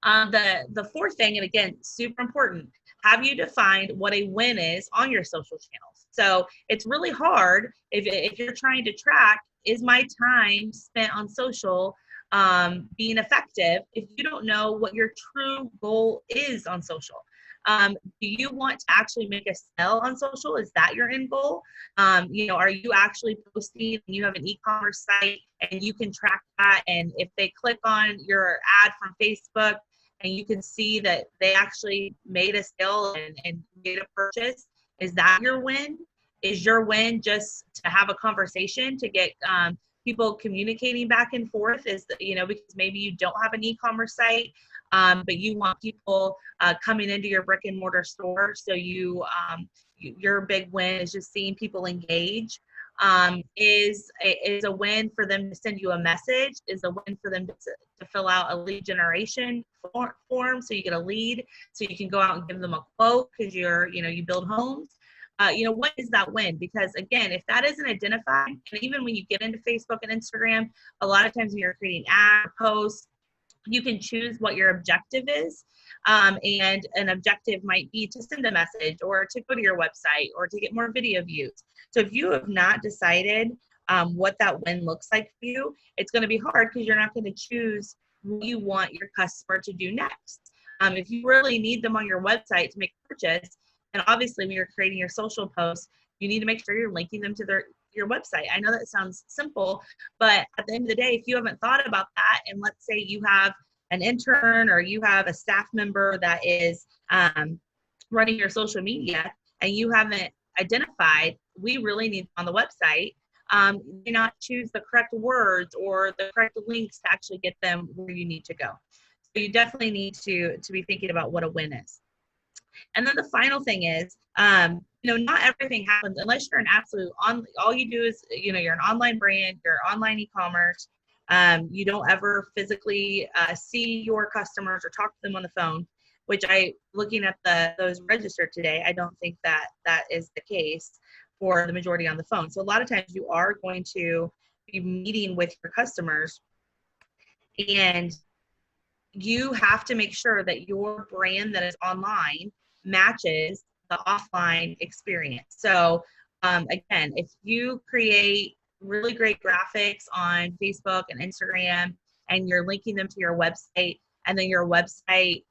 The fourth thing, and again, super important, have you defined what a win is on your social channels? So it's really hard if you're trying to track, is my time spent on social being effective, if you don't know what your true goal is on social. Do you want to actually make a sale on social? Is that your end goal? Are you actually posting and you have an e-commerce site and you can track that? And if they click on your ad from Facebook and you can see that they actually made a sale and made a purchase, is that your win? Is your win just to have a conversation, to get people communicating back and forth? Is because maybe you don't have an e-commerce site, but you want people coming into your brick and mortar store. So your big win is just seeing people engage. Is a win for them to send you a message, is a win for them to fill out a lead generation form so you get a lead, so you can go out and give them a quote because you build homes. What is that win? Because again, if that isn't identified, and even when you get into Facebook and Instagram, a lot of times when you're creating ad posts, you can choose what your objective is. And an objective might be to send a message or to go to your website or to get more video views. So if you have not decided what that win looks like for you, it's going to be hard because you're not going to choose what you want your customer to do next. If you really need them on your website to make a purchase, and obviously when you're creating your social posts, you need to make sure you're linking them to your website. I know that sounds simple, but at the end of the day, if you haven't thought about that, and let's say you have an intern or you have a staff member that is running your social media and you haven't identified, we really need on the website, you not choose the correct words or the correct links to actually get them where you need to go. So you definitely need to be thinking about what a win is. And then the final thing is, not everything happens unless you're an absolute all you do is, you're an online brand, you're online e-commerce. You don't ever physically see your customers or talk to them on the phone, which looking at those registered today, I don't think that is the case for the majority on the phone. So a lot of times you are going to be meeting with your customers, and you have to make sure that your brand that is online matches the offline experience. So again, if you create really great graphics on Facebook and Instagram and you're linking them to your website, and then your website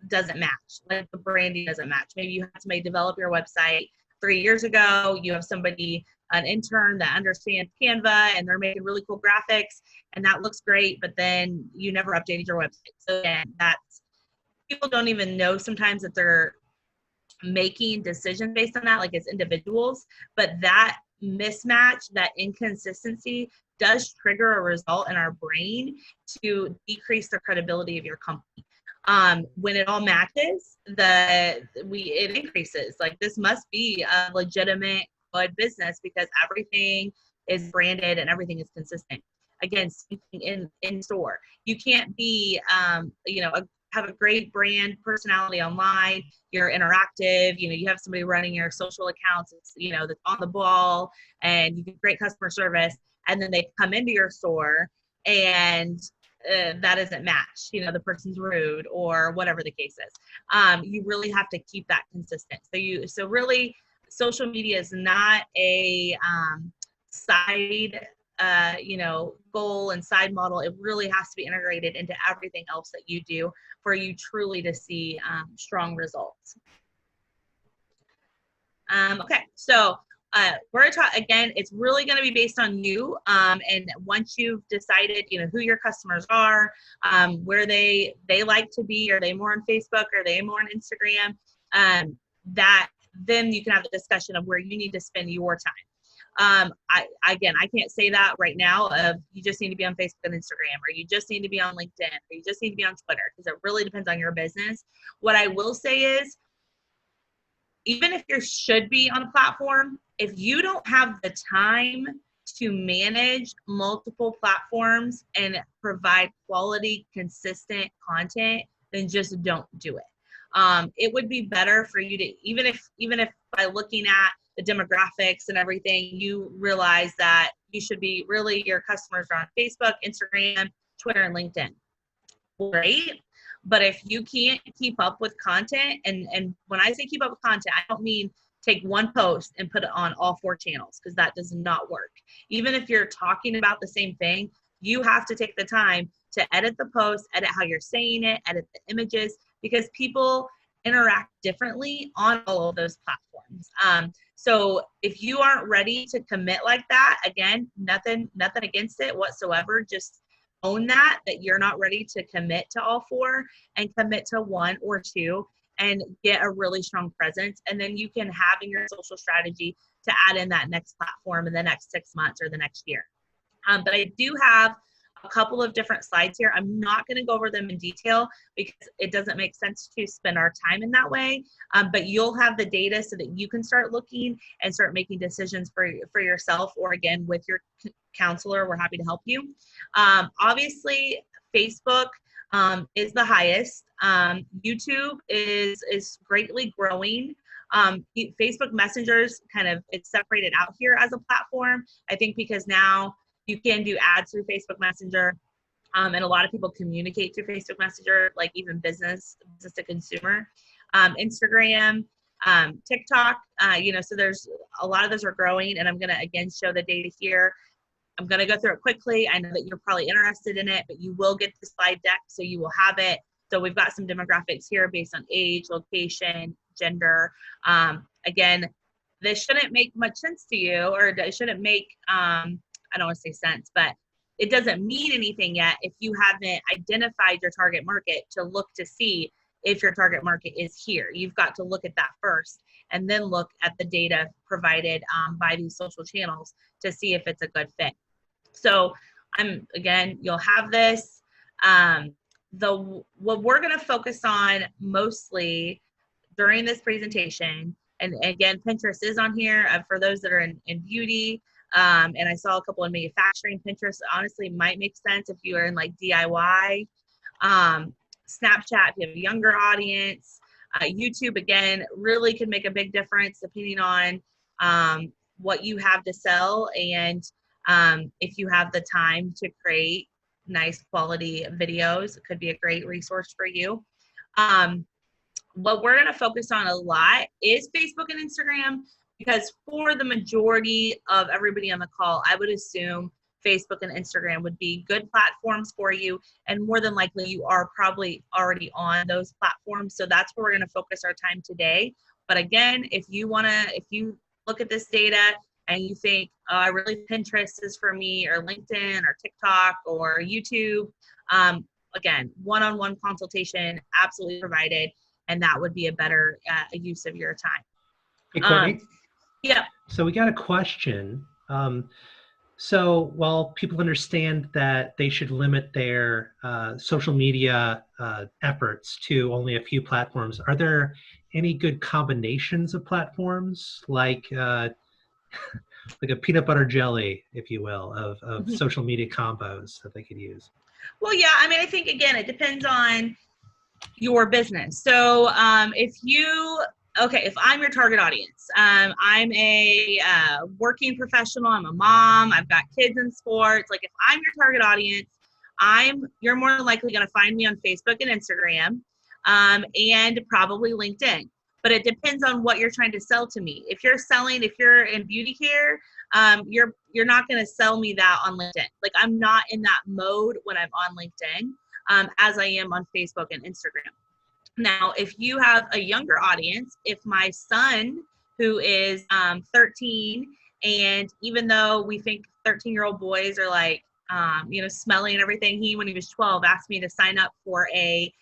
doesn't match, like the branding doesn't match. Maybe you had somebody develop your website 3 years ago, you have an intern that understands Canva and they're making really cool graphics and that looks great, but then you never updated your website. So again, people don't even know sometimes that they're making decisions based on that, like as individuals, but that mismatch, that inconsistency does trigger a result in our brain to decrease the credibility of your company. When it all matches, it increases. Like, this must be a legitimate, good business because everything is branded and everything is consistent. Again, speaking in store, you can't be, have a great brand personality online. You're interactive. You have somebody running your social accounts. It's, that's on the ball, and you get great customer service. And then they come into your store and that isn't matched. The person's rude or whatever the case is. You really have to keep that consistent. So really, social media is not a side goal and side model. It really has to be integrated into everything else that you do for you truly to see strong results. Okay, so we're going to talk again. It's really going to be based on you, and once you've decided, who your customers are, where they like to be. Are they more on Facebook? Are they more on Instagram? Then you can have the discussion of where you need to spend your time. I can't say that right now of you just need to be on Facebook and Instagram, or you just need to be on LinkedIn, or you just need to be on Twitter, because it really depends on your business. What I will say is, even if you should be on a platform, if you don't have the time to manage multiple platforms and provide quality, consistent content, then just don't do it. It would be better for you to, even if by looking at the demographics and everything, you realize that you should be your customers are on Facebook, Instagram, Twitter, and LinkedIn. Great. But if you can't keep up with content, and when I say keep up with content, I don't mean take one post and put it on all 4 channels, because that does not work. Even if you're talking about the same thing, you have to take the time to edit the post, edit how you're saying it, edit the images, because people interact differently on all of those platforms. So if you aren't ready to commit like that, again, nothing against it whatsoever. Just own that you're not ready to commit to all 4, and commit to 1 or 2, and get a really strong presence. And then you can have in your social strategy to add in that next platform in the next 6 months or the next year. But I do have a couple of different slides here. I'm not going to go over them in detail because it doesn't make sense to spend our time in that way. But you'll have the data so that you can start looking and start making decisions for yourself, or again, with your counselor. We're happy to help you. Obviously, Facebook is the highest. YouTube is greatly growing. Facebook Messengers it's separated out here as a platform, I think, because now you can do ads through Facebook Messenger, and a lot of people communicate through Facebook Messenger, like even business to consumer. Instagram, TikTok, so there's a lot of those are growing, and I'm going to again show the data here. I'm going to go through it quickly. I know that you're probably interested in it, but you will get the slide deck, so you will have it. So we've got some demographics here based on age, location, gender. Again, this shouldn't make much sense to you, or it shouldn't make, I don't want to say sense, but it doesn't mean anything yet if you haven't identified your target market to look to see if your target market is here. You've got to look at that first, and then look at the data provided by these social channels to see if it's a good fit. So again, you'll have this. What we're going to focus on mostly during this presentation, and again, Pinterest is on here for those that are in beauty. And I saw a couple in manufacturing. Pinterest honestly might make sense if you are in like DIY. Snapchat, if you have a younger audience. YouTube, again, really can make a big difference depending on what you have to sell, and if you have the time to create nice quality videos, it could be a great resource for you. What we're going to focus on a lot is Facebook and Instagram, because for the majority of everybody on the call, I would assume Facebook and Instagram would be good platforms for you, and more than likely you are probably already on those platforms. So that's where we're going to focus our time today. But again, if you look at this data and you think, oh, really Pinterest is for me, or LinkedIn or TikTok or YouTube, again, one-on-one consultation absolutely provided, and that would be a better use of your time. Hey, Courtney. Yeah. So we got a question. So while people understand that they should limit their social media efforts to only a few platforms, are there any good combinations of platforms, like a peanut butter jelly, if you will, of social media combos that they could use? Well, yeah, I mean, I think, again, it depends on your business. So if I'm your target audience, I'm a working professional, I'm a mom, I've got kids in sports. Like, if I'm your target audience, you're more than likely going to find me on Facebook and Instagram, and probably LinkedIn. But it depends on what you're trying to sell to me. If you're in beauty care, you're not going to sell me that on LinkedIn. Like, I'm not in that mode when I'm on LinkedIn, as I am on Facebook and Instagram. Now, if you have a younger audience, if my son, who is 13, and even though we think 13-year-old boys are like, smelly and everything, when he was 12, asked me to sign up for a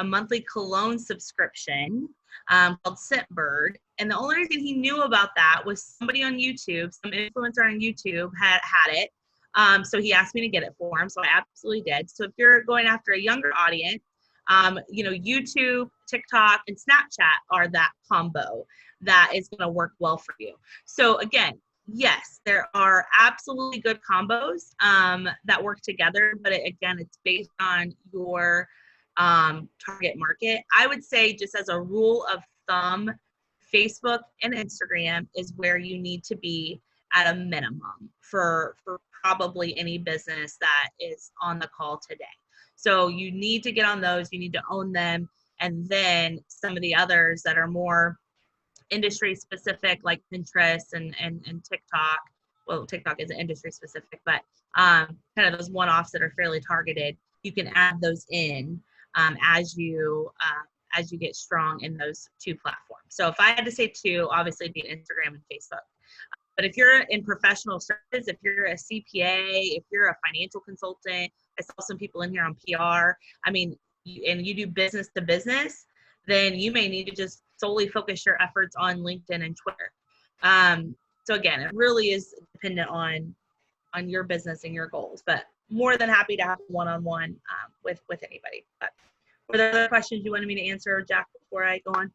monthly cologne subscription called Scentbird. And the only reason he knew about that was somebody on YouTube, some influencer on YouTube had it. So he asked me to get it for him. So I absolutely did. So if you're going after a younger audience, YouTube, TikTok, and Snapchat are that combo that is going to work well for you. So again, yes, there are absolutely good combos that work together, but it's based on your target market. I would say, just as a rule of thumb, Facebook and Instagram is where you need to be at a minimum for probably any business that is on the call today. So you need to get on those, you need to own them. And then some of the others that are more industry specific, like Pinterest and TikTok. Well, TikTok isn't industry specific, but kind of those one-offs that are fairly targeted, you can add those in as you get strong in those two platforms. So if I had to say two, obviously it'd be Instagram and Facebook. But if you're in professional services, if you're a CPA, if you're a financial consultant, I saw some people in here on PR. I mean, and you do business to business, then you may need to just solely focus your efforts on LinkedIn and Twitter. So again, it really is dependent on your business and your goals, but more than happy to have one-on-one with anybody. But were there other questions you wanted me to answer, Jack, before I go on?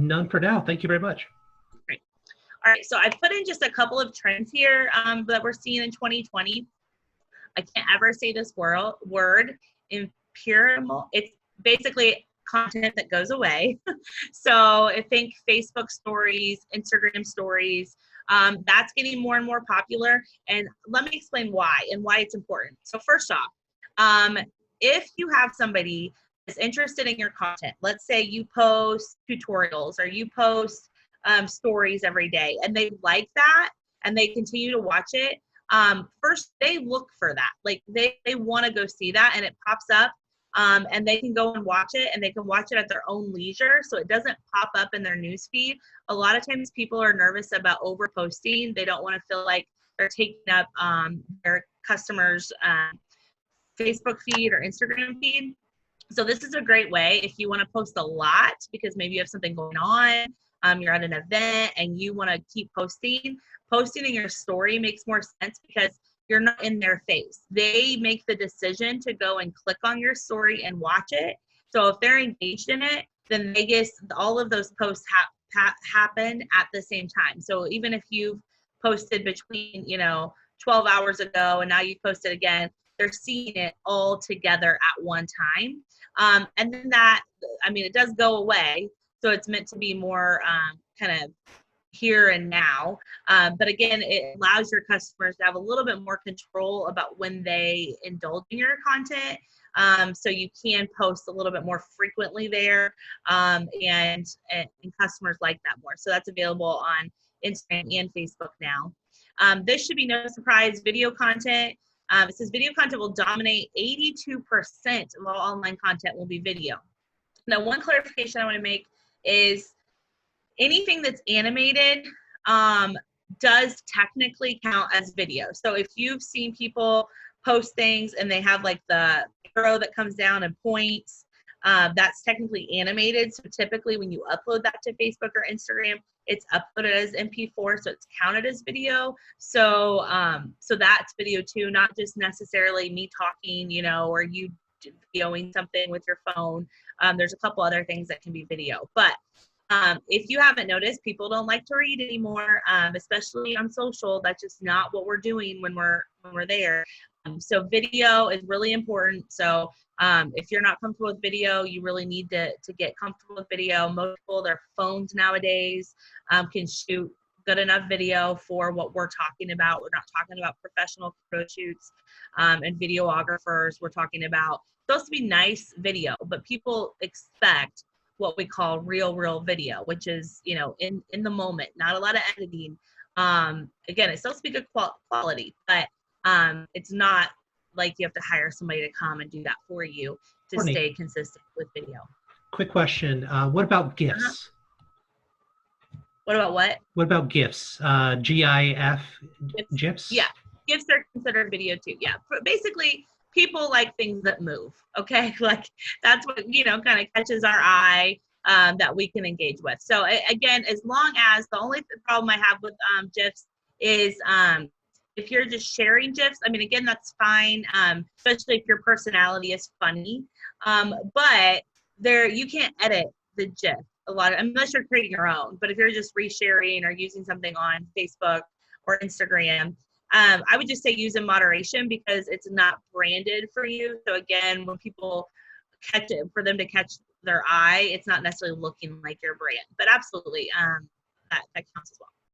None for now. Thank you very much. Great. All right, so I put in just a couple of trends here that we're seeing in 2020. I can't ever say this word, imperial. It's basically content that goes away. So I think Facebook stories, Instagram stories, that's getting more and more popular. And let me explain why and why it's important. So first off, if you have somebody that's interested in your content, let's say you post tutorials or you post stories every day and they like that and they continue to watch it, first they look for that. Like they want to go see that and it pops up. And they can go and watch it, and they can watch it at their own leisure, so it doesn't pop up in their newsfeed. A lot of times people are nervous about over posting. They don't want to feel like they're taking up their customers' Facebook feed or Instagram feed. So this is a great way if you want to post a lot because maybe you have something going on, you're at an event and you want to keep posting. Posting in your story makes more sense because you're not in their face. They make the decision to go and click on your story and watch it. So if they're engaged in it, then they get all of those posts happen at the same time. So even if you've posted between 12 hours ago and now you posted again, they're seeing it all together at one time. And then it does go away. So it's meant to be more kind of here and now. But again, it allows your customers to have a little bit more control about when they indulge in your content. So you can post a little bit more frequently there. And customers like that more. So that's available on Instagram and Facebook now. This should be no surprise, video content. It says video content will dominate 82% of all online content will be video. Now, one clarification I want to make is anything that's animated does technically count as video. So if you've seen people post things and they have like the arrow that comes down and points, that's technically animated. So typically when you upload that to Facebook or Instagram, it's uploaded as MP4, so it's counted as video. So that's video too, not just necessarily me talking, or you videoing something with your phone. There's a couple other things that can be video, but if you haven't noticed, people don't like to read anymore, especially on social. That's just not what we're doing when we're there. So video is really important. So if you're not comfortable with video, you really need to get comfortable with video. Most people, their phones nowadays can shoot good enough video for what we're talking about. We're not talking about professional photo shoots and videographers. We're talking about supposed to be nice video, but people expect what we call real video, which is, in the moment, not a lot of editing. Again, it's supposed to be good quality, but it's not like you have to hire somebody to come and do that for you to Courtney, stay consistent with video. Quick question. What about GIFs? What about what? What about GIFs? GIF? GIFs? Yeah, GIFs are considered video too. Yeah, but basically, people like things that move, okay? Like that's what, kind of catches our eye that we can engage with. So again, as long as the only problem I have with GIFs is if you're just sharing GIFs, again, that's fine, especially if your personality is funny. But you can't edit the GIF unless you're creating your own. But if you're just resharing or using something on Facebook or Instagram, I would just say use in moderation because it's not branded for you. So again, when people catch it, for them to catch their eye, it's not necessarily looking like your brand. But absolutely, that counts as well.